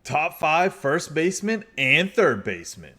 Top 5 first baseman and third baseman.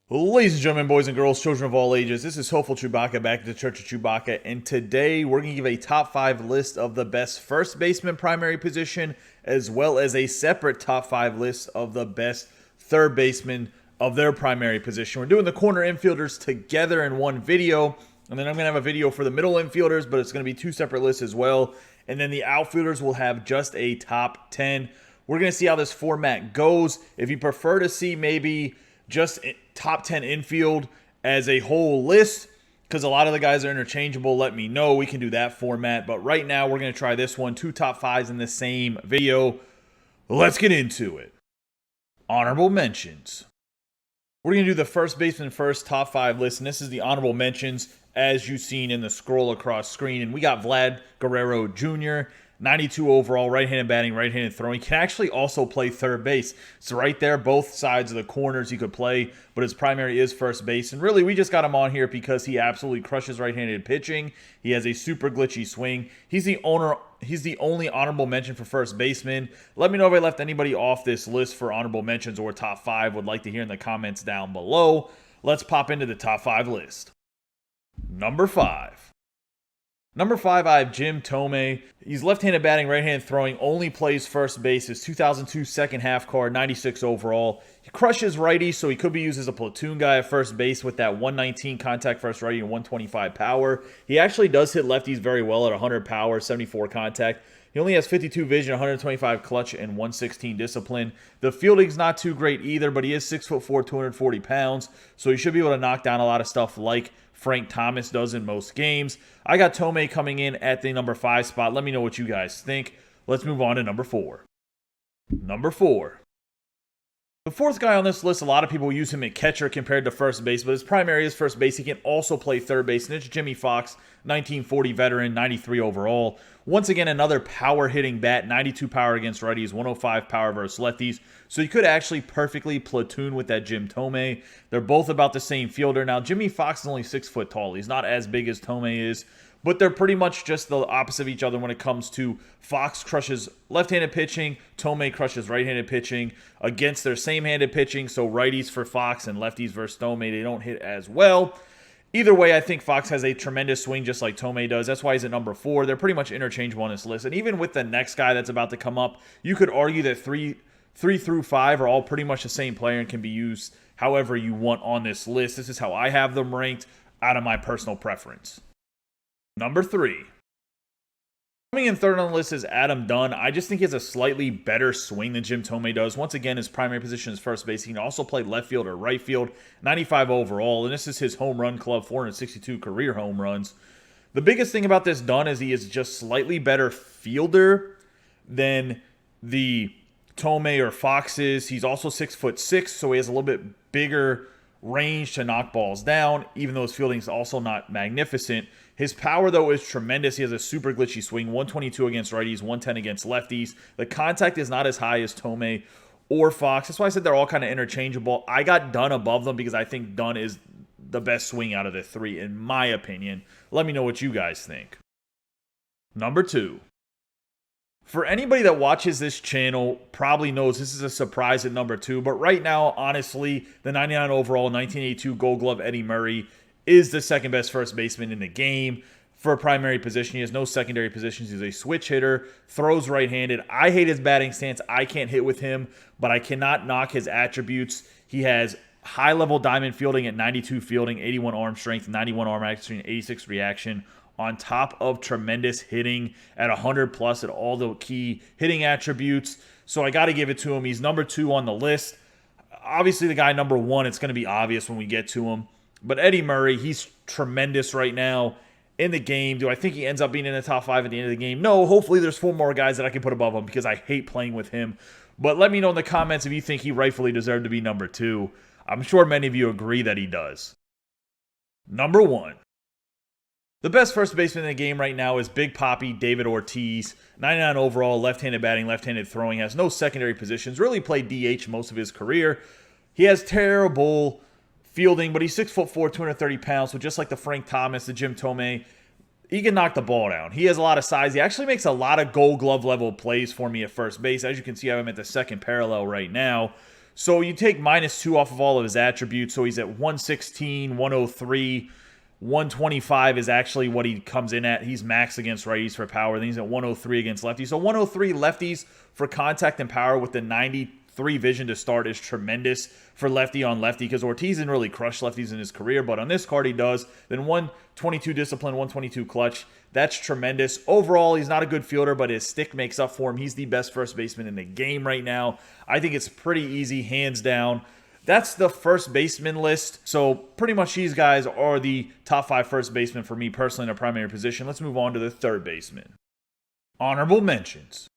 Ladies and gentlemen, boys and girls, children of all ages, this is Hopeful Chewbacca back at the Church of Chewbacca, and today we're going to give a top 5 list of the best first baseman primary position, as well as a separate top 5 list of the best third baseman of their primary position. We're doing the corner infielders together in one video, and then I'm going to have a video for the middle infielders, but it's going to be 2 separate lists as well, and then the outfielders will have just a top 10. We're going to see how this format goes. If you prefer to see maybe just top 10 infield as a whole list, because a lot of the guys are interchangeable, let me know. We can do that format. But right now, we're going to try this one. 2 top 5s in the same video. Let's get into it. Honorable mentions. We're going to do the first baseman first top 5 list. And this is the honorable mentions as you've seen in the scroll across screen. And we got Vlad Guerrero Jr., 92 overall, right-handed batting, right-handed throwing. He can actually also play third base. So right there, both sides of the corners he could play, but his primary is first base. And really, we just got him on here because he absolutely crushes right-handed pitching. He has a super glitchy swing. He's the only honorable mention for first baseman. Let me know if I left anybody off this list for honorable mentions or top 5. Would like to hear in the comments down below. Let's pop into the top 5 list. Number 5. Number 5, I have Jim Tome. He's left-handed batting, right-handed throwing, only plays first base. His 2002 second half card, 96 overall. He crushes righties, so he could be used as a platoon guy at first base with that 119 contact first righty and 125 power. He actually does hit lefties very well at 100 power, 74 contact. He only has 52 vision, 125 clutch, and 116 discipline. The fielding's not too great either, but he is 6'4", 240 pounds, so he should be able to knock down a lot of stuff like Frank Thomas does in most games. I got Tome coming in at the number 5 spot. Let me know what you guys think. Let's move on to number 4. Number 4. The fourth guy on this list, a lot of people use him at catcher compared to first base, but his primary is first base. He can also play third base, and it's Jimmy Fox, 1940 veteran, 93 overall. Once again, another power-hitting bat, 92 power against righties, 105 power versus lefties. So you could actually perfectly platoon with that Jim Tome. They're both about the same fielder. Now, Jimmy Fox is only 6 foot tall. He's not as big as Tome is, but they're pretty much just the opposite of each other when it comes to Fox crushes left-handed pitching, Tome crushes right-handed pitching against their same-handed pitching. So righties for Fox and lefties versus Tome, they don't hit as well. Either way, I think Fox has a tremendous swing just like Tome does. That's why he's at number 4. They're pretty much interchangeable on this list. And even with the next guy that's about to come up, you could argue that 3 through 5 are all pretty much the same player and can be used however you want on this list. This is how I have them ranked out of my personal preference. Number 3. Coming in third on the list is Adam Dunn. I just think he has a slightly better swing than Jim Tome does. Once again, his primary position is first base. He can also play left field or right field, 95 overall, and this is his home run club, 462 career home runs. The biggest thing about this Dunn is he is just slightly better fielder than the Tome or Fox is. He's also 6'6", so he has a little bit bigger range to knock balls down, even though his fielding is also not magnificent. His power, though, is tremendous. He has a super glitchy swing, 122 against righties, 110 against lefties. The contact is not as high as Tome or Fox. That's why I said they're all kind of interchangeable. I got Dunn above them because I think Dunn is the best swing out of the 3, in my opinion. Let me know what you guys think. Number 2. For anybody that watches this channel, probably knows this is a surprise at number 2. But right now, honestly, the 99 overall 1982 Gold Glove Eddie Murray is the second best first baseman in the game. For a primary position, he has no secondary positions. He's a switch hitter, throws right-handed. I hate his batting stance. I can't hit with him, but I cannot knock his attributes. He has high-level diamond fielding at 92 fielding, 81 arm strength, 91 arm accuracy, and 86 reaction, on top of tremendous hitting at 100 plus at all the key hitting attributes. So I got to give it to him. He's number 2 on the list. Obviously, the guy number 1, it's going to be obvious when we get to him. But Eddie Murray, he's tremendous right now in the game. Do I think he ends up being in the top 5 at the end of the game? No, hopefully there's 4 more guys that I can put above him because I hate playing with him. But let me know in the comments if you think he rightfully deserved to be number 2. I'm sure many of you agree that he does. Number 1. The best first baseman in the game right now is Big Papi David Ortiz. 99 overall, left-handed batting, left-handed throwing. Has no secondary positions. Really played DH most of his career. He has terrible fielding, but he's 6'4", 230 pounds. So just like the Frank Thomas, the Jim Tome, he can knock the ball down. He has a lot of size. He actually makes a lot of Gold Glove level plays for me at first base. As you can see, I have him at the second parallel right now. So you take -2 off of all of his attributes. So he's at 116, 103, 125 is actually what he comes in at. He's max against righties for power. Then he's at 103 against lefties. So 103 lefties for contact and power with the 93 vision to start is tremendous for lefty on lefty, because Ortiz didn't really crush lefties in his career, but on this card he does. Then 122 discipline, 122 clutch. That's tremendous. Overall, he's not a good fielder, but his stick makes up for him. He's the best first baseman in the game right now. I think it's pretty easy, hands down. That's the first baseman list. So pretty much these guys are the top 5 first basemen for me personally in a primary position. Let's move on to the third baseman. Honorable mentions.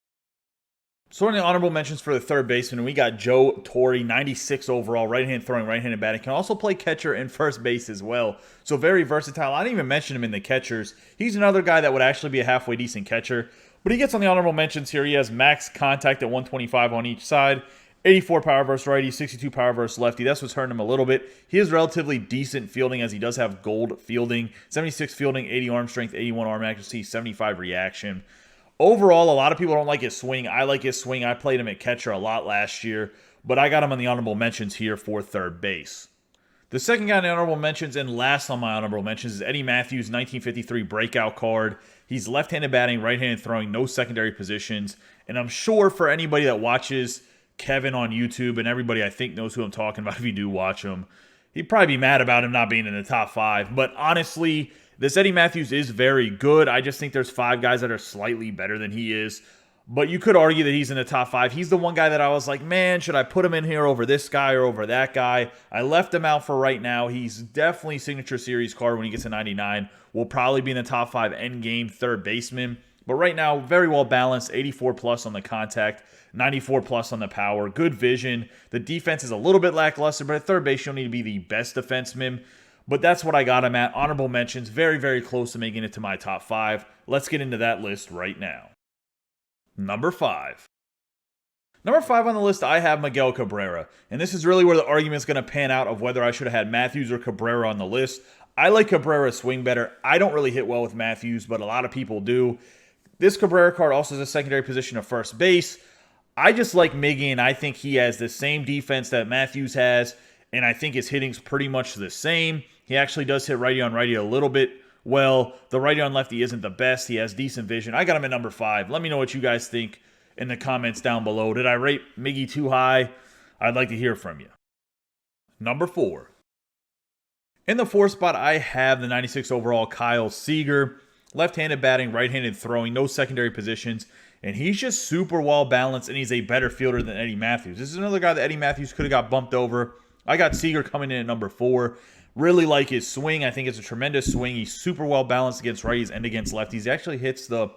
Sorting the honorable mentions for the third baseman, we got Joe Torre, 96 overall, right-hand throwing, right-handed batting. Can also play catcher and first base as well. So very versatile. I didn't even mention him in the catchers. He's another guy that would actually be a halfway decent catcher. But he gets on the honorable mentions here. He has max contact at 125 on each side. 84 power versus righty, 62 power versus lefty. That's what's hurting him a little bit. He has relatively decent fielding, as he does have gold fielding. 76 fielding, 80 arm strength, 81 arm accuracy, 75 reaction. Overall, a lot of people don't like his swing. I like his swing. I played him at catcher a lot last year, but I got him on the honorable mentions here for third base. The second guy in the honorable mentions and last on my honorable mentions is Eddie Matthews, 1953 breakout card. He's left-handed batting, right-handed throwing, no secondary positions. And I'm sure for anybody that watches Kevin on YouTube, and everybody I think knows who I'm talking about if you do watch him, he'd probably be mad about him not being in the top 5. But honestly, this Eddie Matthews is very good. I just think there's 5 guys that are slightly better than he is. But you could argue that he's in the top 5. He's the one guy that I was like, man, should I put him in here over this guy or over that guy? I left him out for right now. He's definitely signature series card when he gets to 99. Will probably be in the top 5 end game third baseman. But right now, very well balanced. 84 plus on the contact, 94 plus on the power. Good vision. The defense is a little bit lackluster, but at third base, you'll need to be the best defenseman. But that's what I got him at. Honorable mentions, very, very close to making it to my top 5. Let's get into that list right now. Number 5. Number 5 on the list, I have Miguel Cabrera. And this is really where the argument's going to pan out of whether I should have had Matthews or Cabrera on the list. I like Cabrera's swing better. I don't really hit well with Matthews, but a lot of people do. This Cabrera card also has a secondary position of first base. I just like Miggy, and I think he has the same defense that Matthews has, and I think his hitting's pretty much the same. He actually does hit righty on righty a little bit well. The righty on lefty isn't the best. He has decent vision. I got him at number 5. Let me know what you guys think in the comments down below. Did I rate Miggy too high? I'd like to hear from you. Number 4. In the 4th spot, I have the 96 overall Kyle Seeger. Left-handed batting, right-handed throwing, no secondary positions. And he's just super well balanced, and he's a better fielder than Eddie Matthews. This is another guy that Eddie Matthews could have got bumped over. I got Seeger coming in at number 4. Really like his swing. I think it's a tremendous swing. He's super well balanced against righties and against lefties. He actually hits the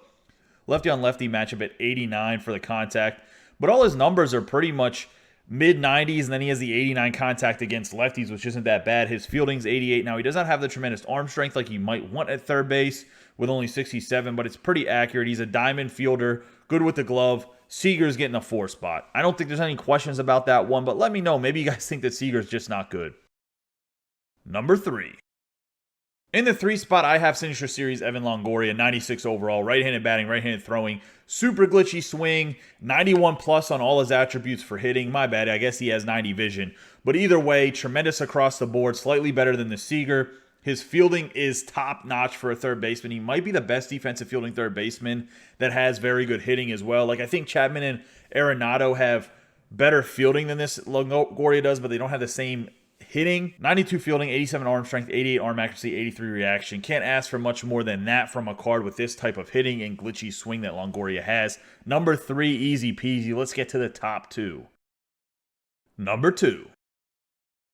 lefty-on-lefty matchup at 89 for the contact. But all his numbers are pretty much mid-90s, and then he has the 89 contact against lefties, which isn't that bad. His fielding's 88. Now, he does not have the tremendous arm strength like you might want at third base with only 67, but it's pretty accurate. He's a diamond fielder, good with the glove. Seager's getting a 4 spot. I don't think there's any questions about that one, but let me know. Maybe you guys think that Seager's just not good. Number 3. In the 3 spot, I have Signature Series Evan Longoria, 96 overall, right-handed batting, right-handed throwing, super glitchy swing, 91 plus on all his attributes for hitting. My bad, I guess he has 90 vision. But either way, tremendous across the board, slightly better than the Seeger. His fielding is top-notch for a third baseman. He might be the best defensive fielding third baseman that has very good hitting as well. Like, I think Chapman and Arenado have better fielding than this Longoria does, but they don't have the same hitting. 92 fielding, 87 arm strength, 88 arm accuracy, 83 reaction. Can't ask for much more than that from a card with this type of hitting and glitchy swing that Longoria has. Number 3, easy peasy. Let's get to the top 2. Number 2.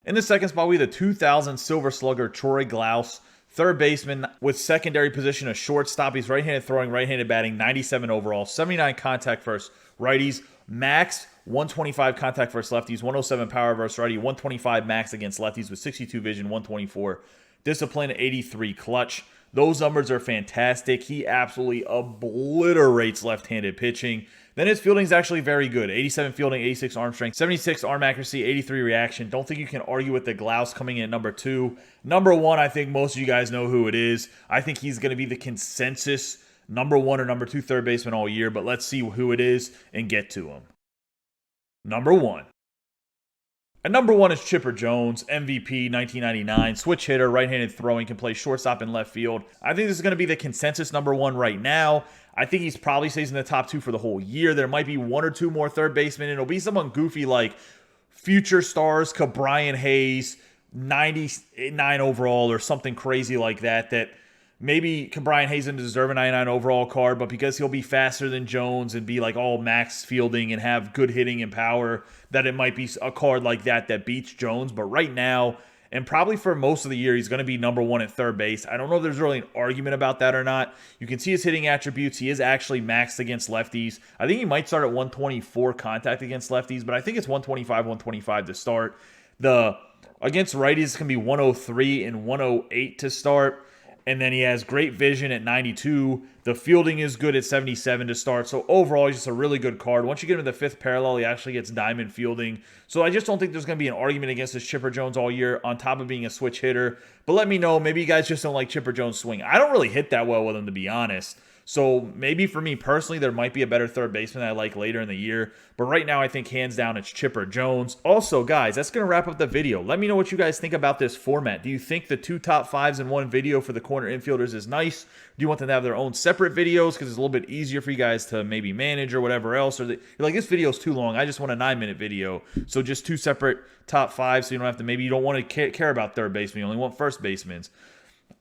In the 2nd spot, we have the 2000 Silver Slugger Troy Glaus, third baseman with secondary position of shortstop. He's right-handed throwing, right-handed batting, 97 overall, 79 contact versus righties, max 125 contact versus lefties, 107 power versus righty, 125 max against lefties with 62 vision, 124 discipline, 83 clutch. Those numbers are fantastic. He absolutely obliterates left-handed pitching. Then his fielding is actually very good. 87 fielding, 86 arm strength, 76 arm accuracy, 83 reaction. Don't think you can argue with the Glaus coming in at number 2. Number 1, I think most of you guys know who it is. I think he's going to be the consensus number 1 or number 2 third baseman all year, but let's see who it is and get to him. Number 1. And number 1 is Chipper Jones, MVP, 1999, switch hitter, right-handed throwing, can play shortstop and left field. I think this is going to be the consensus number 1 right now. I think he's probably stays in the top 2 for the whole year. There might be 1 or 2 more third basemen. It'll be someone goofy like future stars, Brian Hayes, 99 overall or something crazy like that maybe Brian Hayes doesn't deserve a 99 overall card, but because he'll be faster than Jones and be like all max fielding and have good hitting and power, that it might be a card like that beats Jones. But right now, and probably for most of the year, he's going to be number 1 at third base. I don't know if there's really an argument about that or not. You can see his hitting attributes. He is actually maxed against lefties. I think he might start at 124 contact against lefties, but I think it's 125 to start. Against righties, can be 103 and 108 to start. And then he has great vision at 92. The fielding is good at 77 to start. So overall, he's just a really good card. Once you get him to the 5th parallel, he actually gets diamond fielding. So I just don't think there's going to be an argument against this Chipper Jones all year on top of being a switch hitter. But let me know. Maybe you guys just don't like Chipper Jones' swing. I don't really hit that well with him, to be honest. So maybe for me personally, there might be a better third baseman that I like later in the year. But right now, I think hands down, it's Chipper Jones. Also, guys, that's going to wrap up the video. Let me know what you guys think about this format. Do you think the 2 top 5s in one video for the corner infielders is nice? Do you want them to have their own separate videos because it's a little bit easier for you guys to maybe manage or whatever else? Or you're like, this video is too long. I just want a 9-minute video. So just 2 separate top 5s so you don't have to, maybe you don't want to care about third baseman. You only want first basemen.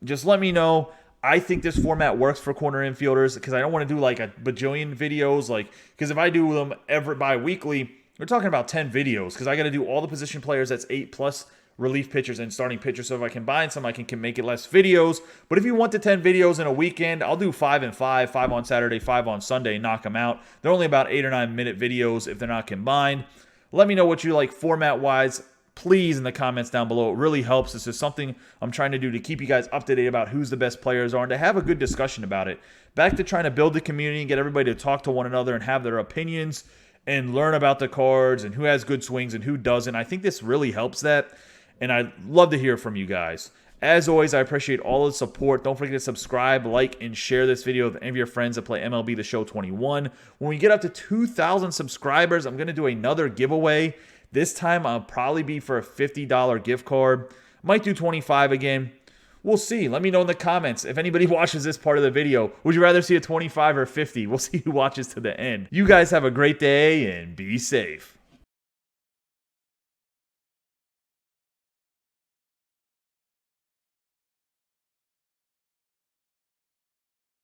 Just let me know. I think this format works for corner infielders because I don't want to do like a bajillion videos. Because if I do them bi-weekly, we're talking about 10 videos because I got to do all the position players. That's 8 plus relief pitchers and starting pitchers. So if I combine some, I can make it less videos. But if you want the 10 videos in a weekend, I'll do 5 and 5, 5 on Saturday, 5 on Sunday, knock them out. They're only about 8 or 9 minute videos if they're not combined. Let me know what you like format-wise. Please in the comments down below. It really helps. This is something I'm trying to do to keep you guys up to date about who's the best players are and to have a good discussion about it. Back to trying to build the community and get everybody to talk to one another and have their opinions and learn about the cards and who has good swings and who doesn't. I think this really helps that, and I'd love to hear from you guys. As always, I appreciate all the support. Don't forget to subscribe, like, and share this video with any of your friends that play MLB The Show 21. When we get up to 2,000 subscribers, I'm going to do another giveaway. This time, I'll probably be for a $50 gift card. Might do 25 again. We'll see. Let me know in the comments. If anybody watches this part of the video, would you rather see a 25 or 50? We'll see who watches to the end. You guys have a great day and be safe.